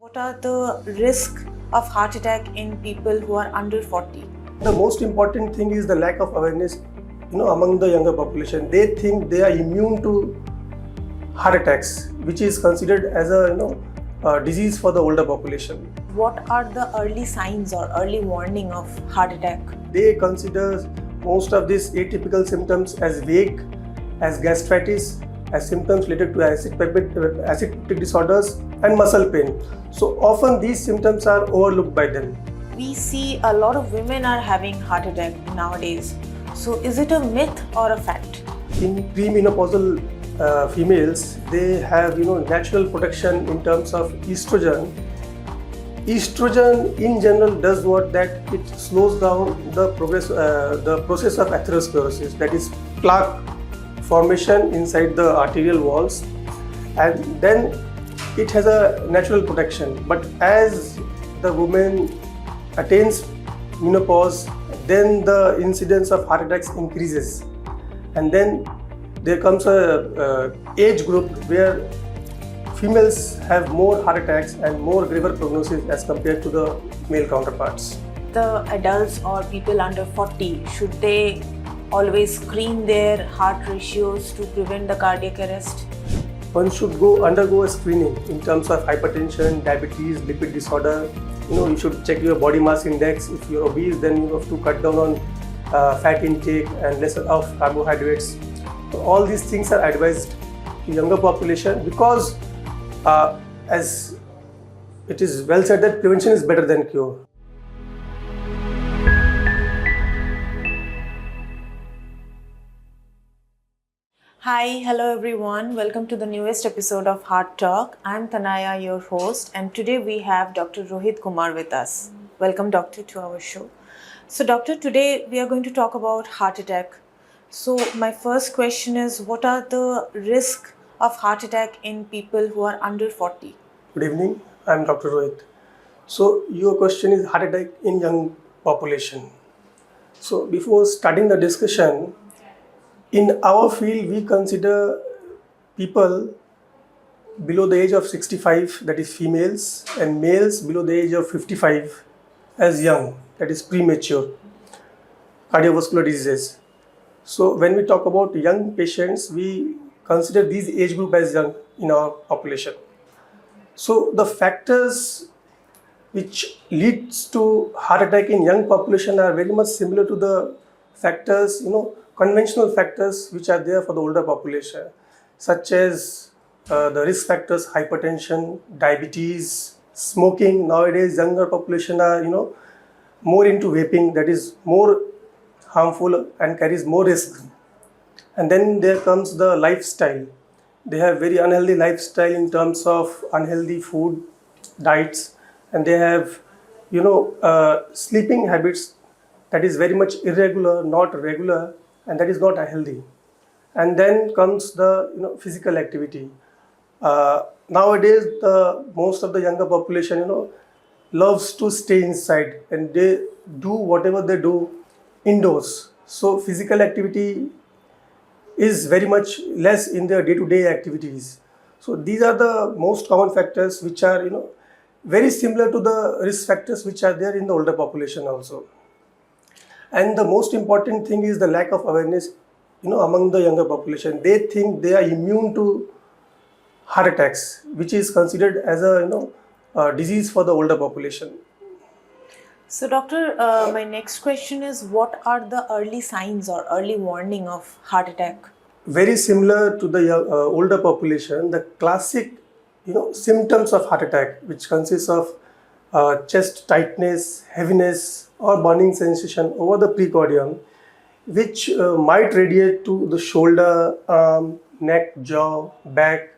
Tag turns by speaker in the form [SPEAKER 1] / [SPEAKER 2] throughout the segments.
[SPEAKER 1] What are the risks of heart attack in people who are under 40?
[SPEAKER 2] The most important thing is the lack of awareness, among the younger population. They think they are immune to heart attacks, which is considered as a disease for the older population.
[SPEAKER 1] What are the early signs or early warning of heart attack?
[SPEAKER 2] They consider most of these atypical symptoms as vague, as gastritis, as symptoms related to acid peptic disorders and muscle pain. So often these symptoms are overlooked by them.
[SPEAKER 1] We see a lot of women are having heart attack nowadays. So is it a myth or a fact?
[SPEAKER 2] In premenopausal females, they have natural protection in terms of estrogen. Estrogen in general does what that it slows down the process of atherosclerosis, that is plaque formation inside the arterial walls, and then it has a natural protection. But as the woman attains menopause, then the incidence of heart attacks increases, and then there comes a age group where females have more heart attacks and more graver prognosis as compared to the male counterparts.
[SPEAKER 1] The adults or people under 40, should they always screen their heart ratios to prevent the cardiac arrest?
[SPEAKER 2] One should undergo a screening in terms of hypertension, diabetes, lipid disorder. You should check your body mass index. If you're obese, then you have to cut down on fat intake and less of carbohydrates. So all these things are advised to younger population because as it is well said that prevention is better than cure.
[SPEAKER 1] Hi, hello everyone. Welcome to the newest episode of Heart Talk. I'm Tanaya, your host, and today we have Dr. Rohit Kumar with us. Welcome, doctor, to our show. So, doctor, today we are going to talk about heart attack. So, my first question is, what are the risks of heart attack in people who are under 40?
[SPEAKER 2] Good evening, I'm Dr. Rohit. So, your question is heart attack in young population. So, before starting the discussion, in our field, we consider people below the age of 65, that is females, and males below the age of 55 as young, that is premature cardiovascular diseases. So when we talk about young patients, we consider these age group as young in our population. So the factors which leads to heart attack in young population are very much similar to the factors, conventional factors which are there for the older population, such as the risk factors, hypertension, diabetes, smoking. Nowadays, younger population are, more into vaping, that is more harmful and carries more risk. And then there comes the lifestyle. They have very unhealthy lifestyle in terms of unhealthy food, diets, and they have, sleeping habits that is very much irregular, not regular, and that is not healthy. And then comes the physical activity. Nowadays, most of the younger population loves to stay inside, and they do whatever they do indoors. So physical activity is very much less in their day-to-day activities. So these are the most common factors which are very similar to the risk factors which are there in the older population also. And the most important thing is the lack of awareness, among the younger population. They think they are immune to heart attacks, which is considered as a disease for the older population.
[SPEAKER 1] So, doctor, my next question is, what are the early signs or early warning of heart attack?
[SPEAKER 2] Very similar to the older population, the classic, symptoms of heart attack, which consists of chest tightness, heaviness, or burning sensation over the precordium, which might radiate to the shoulder, arm, neck, jaw, back,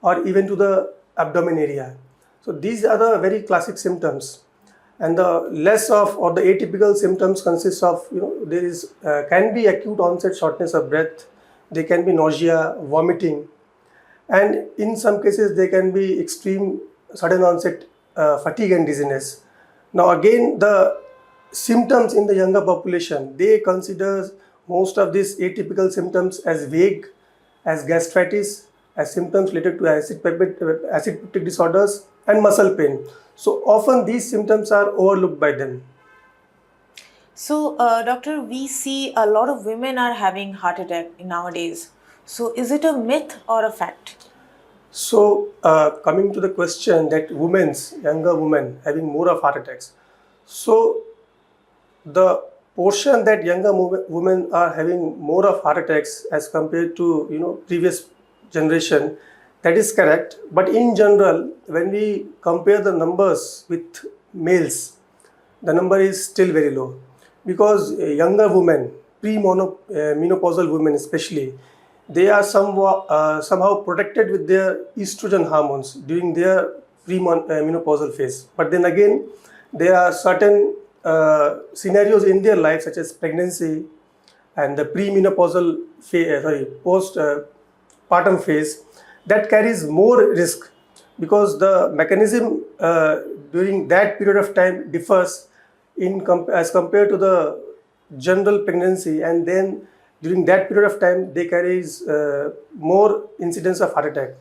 [SPEAKER 2] or even to the abdomen area. So these are the very classic symptoms. And the less of or the atypical symptoms consist of, there is can be acute onset shortness of breath, there can be nausea, vomiting, and in some cases there can be extreme sudden onset fatigue and dizziness. Now again, the symptoms in the younger population, they consider most of these atypical symptoms as vague, as gastritis, as symptoms related to acid peptic disorders and muscle pain. So often these symptoms are overlooked by them.
[SPEAKER 1] So, doctor, we see a lot of women are having heart attack nowadays. So, is it a myth or a fact?
[SPEAKER 2] So coming to the question that younger women having more of heart attacks. So the portion that women are having more of heart attacks as compared to previous generation, that is correct. But in general, when we compare the numbers with males, the number is still very low, because younger women, menopausal women especially, they are somehow protected with their estrogen hormones during their menopausal phase. But then again, there are certain scenarios in their life, such as pregnancy and the post partum phase, that carries more risk, because the mechanism during that period of time differs as compared to the general pregnancy, and then during that period of time they carries more incidence of heart attack.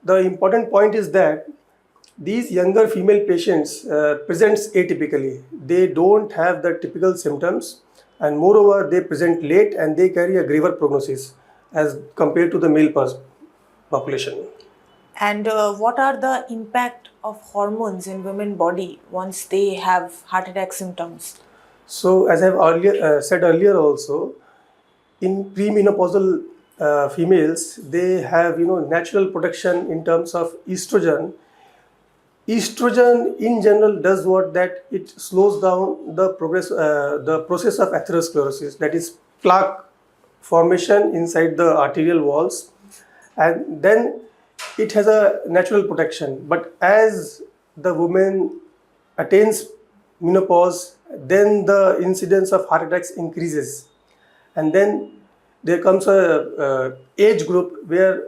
[SPEAKER 2] The important point is that these younger female patients presents atypically. They don't have the typical symptoms, and moreover they present late and they carry a graver prognosis as compared to the population.
[SPEAKER 1] And what are the impact of hormones in women body once they have heart attack symptoms?
[SPEAKER 2] So as I've said earlier also, in premenopausal females, they have natural protection in terms of estrogen. Estrogen in general does what, that it slows down the process of atherosclerosis, that is plaque formation inside the arterial walls, and then it has a natural protection. But as the woman attains menopause, then the incidence of heart attacks increases, and then there comes a age group where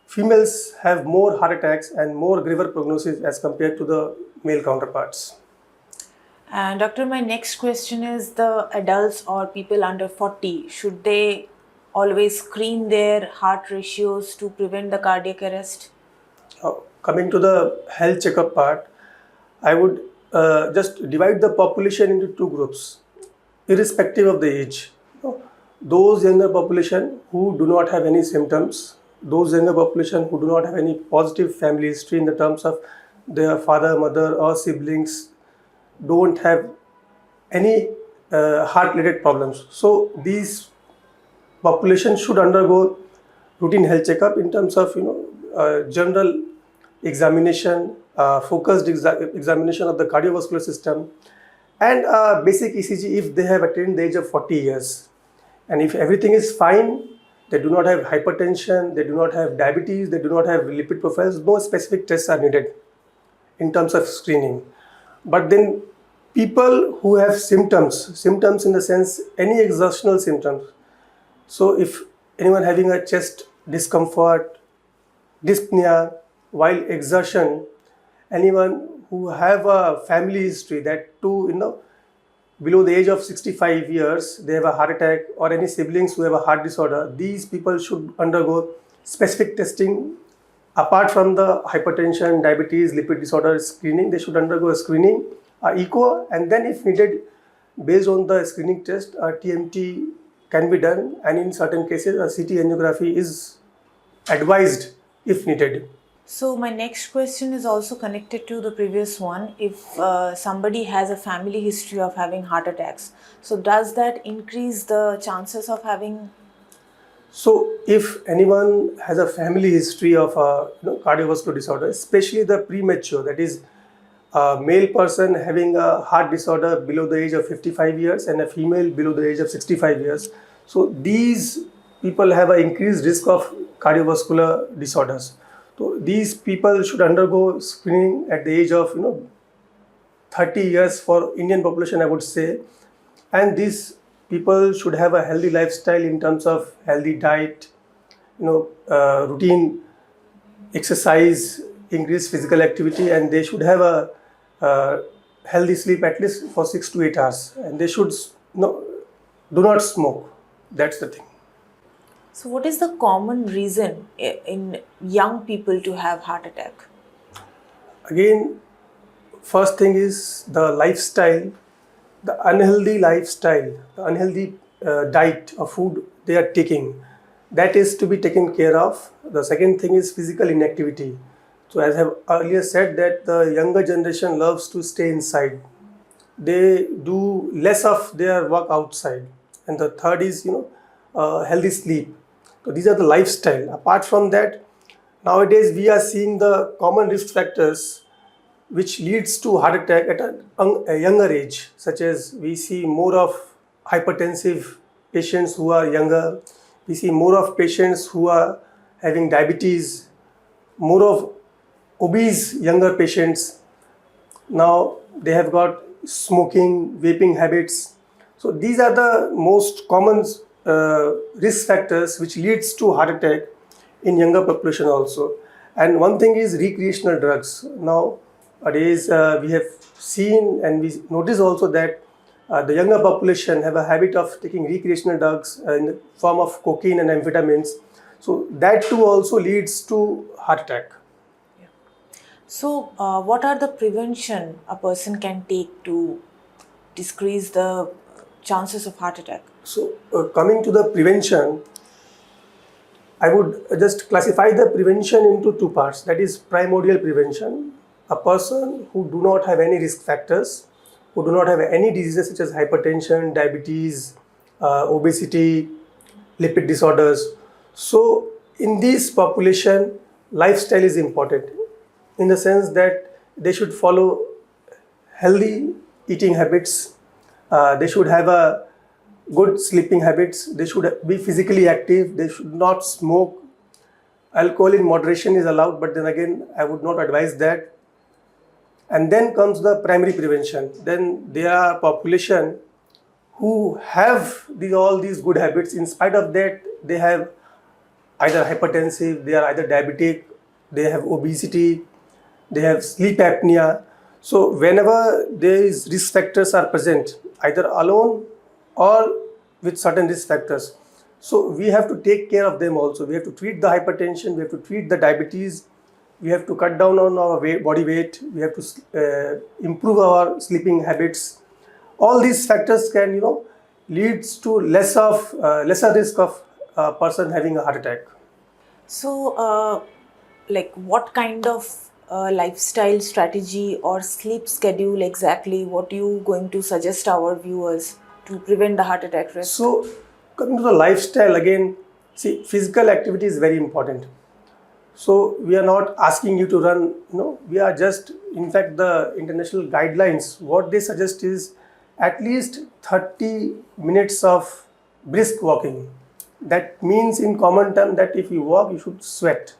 [SPEAKER 2] females have more heart attacks and more graver prognosis as compared to the male counterparts.
[SPEAKER 1] And doctor, my next question is, the adults or people under 40, should they always screen their heart ratios to prevent the cardiac arrest?
[SPEAKER 2] Coming to the health checkup part, I would just divide the population into two groups, irrespective of the age. Those younger population who do not have any symptoms, those younger population who do not have any positive family history in the terms of their father, mother, or siblings don't have any heart-related problems. So these population should undergo routine health checkup in terms of general examination, focused examination of the cardiovascular system, and basic ECG if they have attained the age of 40 years. And if everything is fine, they do not have hypertension, they do not have diabetes, they do not have lipid profiles, no specific tests are needed in terms of screening. But then people who have symptoms in the sense any exertional symptoms. So if anyone having a chest discomfort, dyspnea while exertion, anyone who have a family history, that too below the age of 65 years, they have a heart attack, or any siblings who have a heart disorder, these people should undergo specific testing. Apart from the hypertension, diabetes, lipid disorder screening, they should undergo a screening, echo, and then if needed, based on the screening test, a TMT can be done, and in certain cases, a CT angiography is advised if needed.
[SPEAKER 1] So my next question is also connected to the previous one. If somebody has a family history of having heart attacks, so does that increase the chances of having?
[SPEAKER 2] So if anyone has a family history of cardiovascular disorder, especially the premature, that is a male person having a heart disorder below the age of 55 years and a female below the age of 65 years, so these people have an increased risk of cardiovascular disorders. So these people should undergo screening at the age of 30 years for Indian population, I would say. And these people should have a healthy lifestyle in terms of healthy diet, routine exercise, increased physical activity, and they should have a healthy sleep at least for 6 to 8 hours. And they should do not smoke. That's the thing.
[SPEAKER 1] So what is the common reason in young people to have heart attack?
[SPEAKER 2] Again, first thing is the lifestyle, the unhealthy diet or food they are taking. That is to be taken care of. The second thing is physical inactivity. So as I have earlier said that the younger generation loves to stay inside. They do less of their work outside. And the third is, healthy sleep. So these are the lifestyle. Apart from that, nowadays we are seeing the common risk factors which leads to heart attack at a younger age, such as we see more of hypertensive patients who are younger, we see more of patients who are having diabetes, more of obese younger patients. Now they have got smoking, vaping habits. So these are the most common risk factors which leads to heart attack in younger population also. And one thing is recreational drugs. Nowadays we have seen and we notice also that the younger population have a habit of taking recreational drugs in the form of cocaine and amphetamines. So that too also leads to heart attack.
[SPEAKER 1] So, what are the prevention a person can take to decrease the chances of heart attack?
[SPEAKER 2] So coming to the prevention, I would just classify the prevention into two parts. That is primordial prevention. A person who do not have any risk factors, who do not have any diseases such as hypertension, diabetes, obesity, lipid disorders. So in this population, lifestyle is important in the sense that they should follow healthy eating habits. They should have a good sleeping habits. They should be physically active. They should not smoke. Alcohol in moderation is allowed, but then again, I would not advise that. And then comes the primary prevention. Then there are population who have all these good habits. In spite of that, they have either hypertensive, they are either diabetic, they have obesity, they have sleep apnea. So whenever these risk factors are present, either alone or with certain risk factors, so we have to take care of them also. We have to treat the hypertension, we have to treat the diabetes, we have to cut down on our body weight, we have to improve our sleeping habits. All these factors can, leads to lesser risk of a person having a heart attack.
[SPEAKER 1] So, like what kind of lifestyle strategy or sleep schedule exactly what you going to suggest our viewers to prevent the heart attack risk?
[SPEAKER 2] So coming to the lifestyle again, see, physical activity is very important. So we are not asking you to run, we are just, in fact, the international guidelines, what they suggest is at least 30 minutes of brisk walking. That means in common term that if you walk, you should sweat.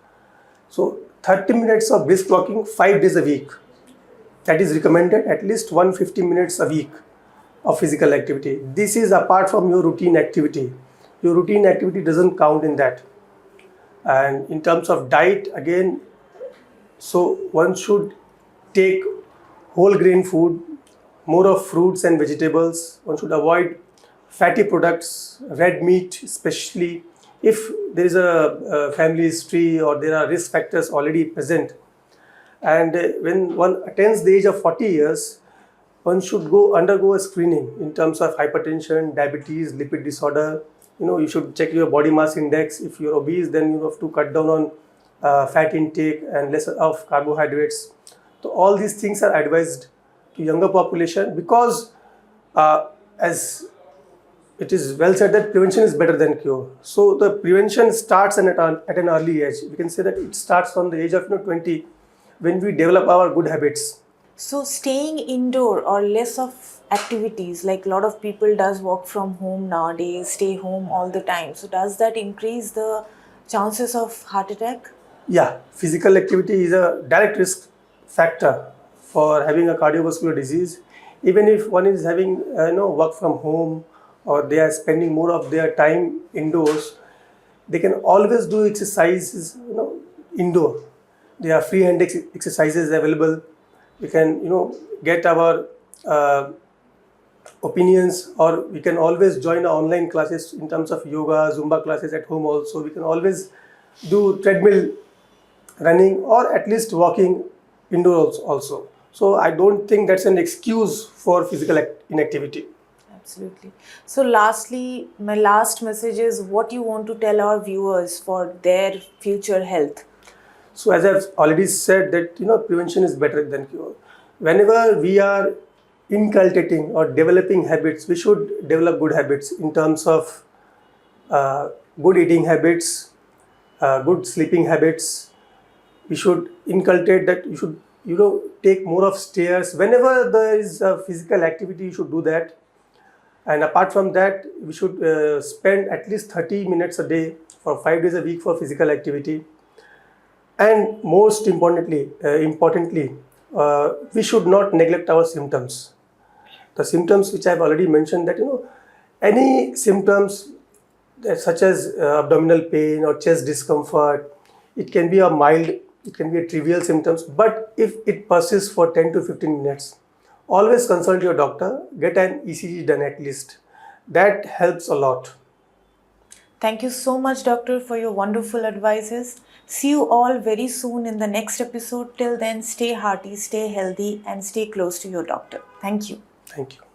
[SPEAKER 2] So 30 minutes of brisk walking 5 days a week. That is recommended, at least 150 minutes a week of physical activity. This is apart from your routine activity. Your routine activity doesn't count in that. And in terms of diet, again, so one should take whole grain food, more of fruits and vegetables. One should avoid fatty products, red meat, especially if there is a family history or there are risk factors already present. And when one attains the age of 40 years, one should undergo a screening in terms of hypertension, diabetes, lipid disorder. You should check your body mass index. If you're obese, then you have to cut down on fat intake and less of carbohydrates. So all these things are advised to younger population because as it is well said that prevention is better than cure. So the prevention starts at an early age. We can say that it starts from the age of 20 when we develop our good habits.
[SPEAKER 1] So staying indoor or less of activities, like a lot of people does work from home nowadays, stay home all the time. So does that increase the chances of heart attack?
[SPEAKER 2] Yeah, physical activity is a direct risk factor for having a cardiovascular disease. Even if one is having work from home or they are spending more of their time indoors, they can always do exercises indoor. There are free hand exercises available. We can get our opinions, or we can always join online classes in terms of yoga, Zumba classes at home also. We can always do treadmill running or at least walking indoors also. So I don't think that's an excuse for physical inactivity.
[SPEAKER 1] Absolutely. So, lastly, my last message is what you want to tell our viewers for their future health.
[SPEAKER 2] So as I've already said that prevention is better than cure. Whenever we are inculcating or developing habits, we should develop good habits in terms of uh, good eating habits, good sleeping habits. We should inculcate that you should take more of stairs. Whenever there is a physical activity, you should do that. And apart from that, we should spend at least 30 minutes a day for 5 days a week for physical activity. And most importantly, we should not neglect our symptoms. The symptoms which I've already mentioned, that any symptoms such as abdominal pain or chest discomfort, it can be a mild, it can be a trivial symptoms. But if it persists for 10 to 15 minutes, always consult your doctor. Get an ECG done at least. That helps a lot.
[SPEAKER 1] Thank you so much, Doctor, for your wonderful advices. See you all very soon in the next episode. Till then, stay hearty, stay healthy, and stay close to your doctor. Thank you.
[SPEAKER 2] Thank you.